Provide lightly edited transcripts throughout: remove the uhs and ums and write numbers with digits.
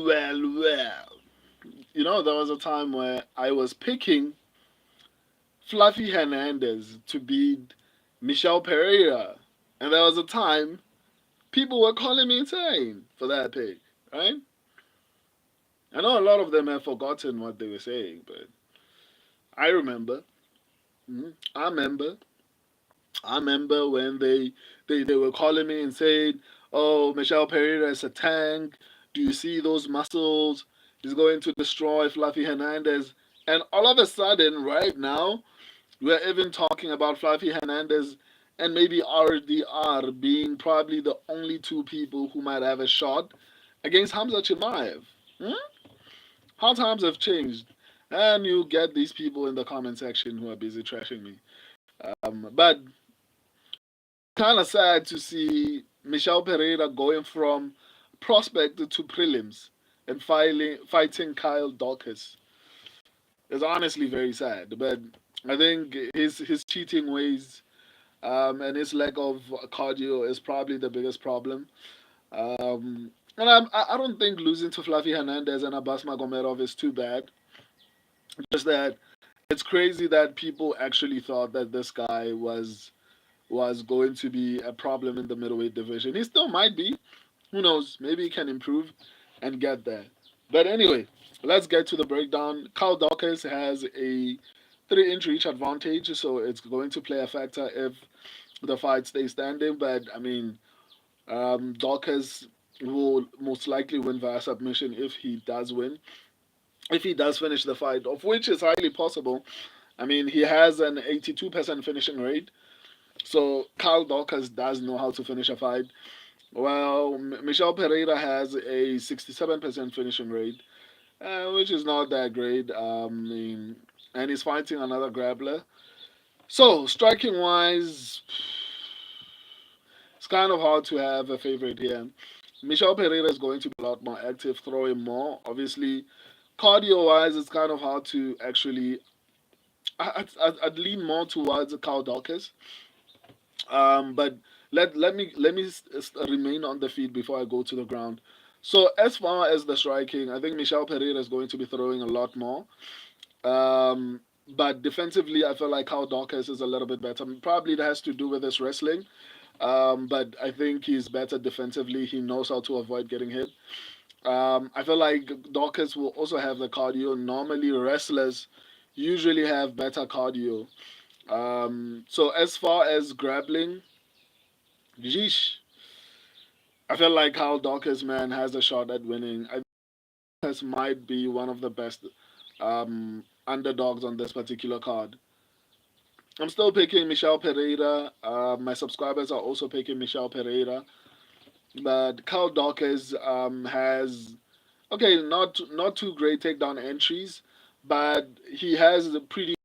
Well. There was a time where I was picking Fluffy Hernandez to beat Michel Pereira. And there was a time people were calling me insane for that pick, right? I know a lot of them have forgotten what they were saying, but I remember. I remember. I remember when they were calling me and saying, "Oh, Michel Pereira is a tank. Do you see those muscles? He's going to destroy Fluffy Hernandez." And all of a sudden, right now, we're even talking about Fluffy Hernandez and maybe RDR being probably the only two people who might have a shot against Hamza Chimaev. Hmm? How times have changed. And you get these people in the comment section who are busy trashing me. But kind of sad to see Michel Pereira going from prospect to prelims and fighting Kyle Daukaus. It's honestly very sad. But I think his cheating ways and his lack of cardio is probably the biggest problem. And I don't think losing to Fluffy Hernandez and Abbas Magomedov is too bad. Just that it's crazy that people actually thought that this guy was going to be a problem in the middleweight division. He still might be. Who knows? Maybe he can improve and get there. But anyway, let's get to the breakdown. Kyle Dawkins has a 3-inch reach advantage, so it's going to play a factor if the fight stays standing. But I mean, Dawkins will most likely win via submission if he does win. If he does finish the fight, of which is highly possible. I mean, he has an 82% finishing rate. So Kyle Dawkins does know how to finish a fight. Well, Michel Pereira has a 67% finishing rate, which is not that great. And he's fighting another grappler. So, striking wise, it's kind of hard to have a favorite here. Michel Pereira is going to be a lot more active, throwing more. Obviously, cardio wise, it's kind of hard to actually. I'd lean more towards Kyle Dawkins. But let me remain on the feet before I go to the ground. So as far as the striking, I think Michel Pereira is going to be throwing a lot more. But defensively, I feel like Kyle Dawkins is a little bit better. Probably that has to do with his wrestling. But I think he's better defensively. He knows how to avoid getting hit. I feel like Dawkins will also have the cardio. Normally, wrestlers usually have better cardio. So as far as grappling, yeesh, I feel like Kyle Dawkins, man, has a shot at winning. I think this might be one of the best underdogs on this particular card. I'm still picking Michel Pereira. My subscribers are also picking Michel Pereira. But Kyle Dawkins has okay, not too great takedown entries, but he has the pretty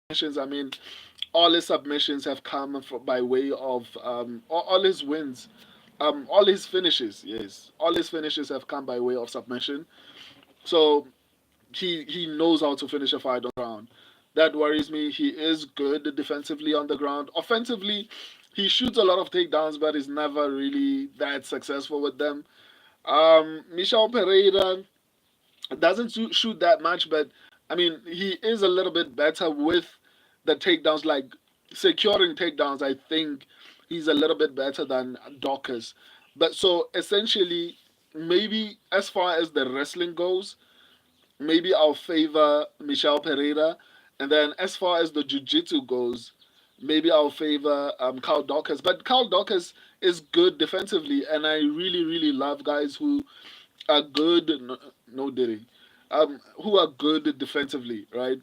submissions. I mean, all his submissions have come by way of all his wins, all his finishes. Yes, all his finishes have come by way of submission. So he knows how to finish a fight on the ground. That worries me. He is good defensively on the ground. Offensively, he shoots a lot of takedowns, but is never really that successful with them. Michel Pereira doesn't shoot that much, but I mean, he is a little bit better with the takedowns, like securing takedowns. I think he's a little bit better than Dawkins. But so essentially, maybe as far as the wrestling goes, maybe I'll favor Michel Pereira. And then as far as the jiu-jitsu goes, maybe I'll favor Kyle Dawkins. But Kyle Dawkins is good defensively, and I really, really love guys who are good. No, no diddy. Who are good defensively, right?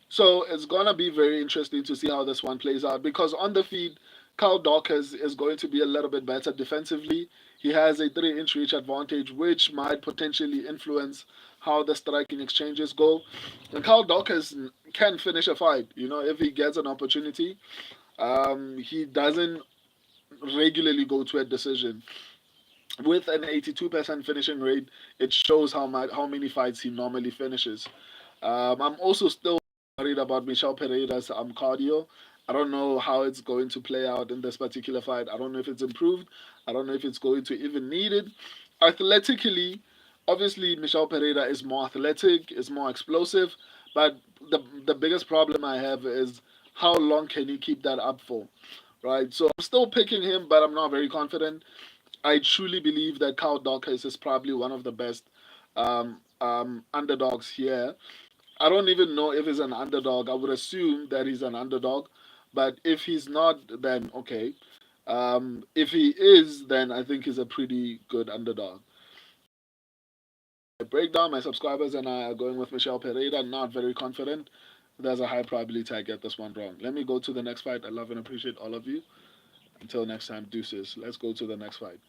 So it's gonna be very interesting to see how this one plays out because on the feed, Kyle Dawkins is going to be a little bit better defensively. He has a 3-inch reach advantage, which might potentially influence how the striking exchanges go. And Kyle Dawkins can finish a fight, if he gets an opportunity. He doesn't regularly go to a decision. With an 82% finishing rate, it shows how many fights he normally finishes. I'm also still worried about Michel Pereira's cardio. I don't know how it's going to play out in this particular fight. I don't know if it's improved. I don't know if it's going to even need it. Athletically, Obviously, Michel Pereira is more athletic, is more explosive, but the biggest problem I have is how long can he keep that up for, right? So I'm still picking him, but I'm not very confident. I truly believe that Kyle Daukaus is probably one of the best underdogs here. I don't even know if he's an underdog. I would assume that he's an underdog, but if he's not, then okay. If he is, then I think he's a pretty good underdog. Breakdown, my subscribers and I are going with Michel Pereira. Not very confident. There's a high probability I get this one wrong. Let me go to the next fight. I love and appreciate all of you. Until next time, deuces. Let's go to the next fight.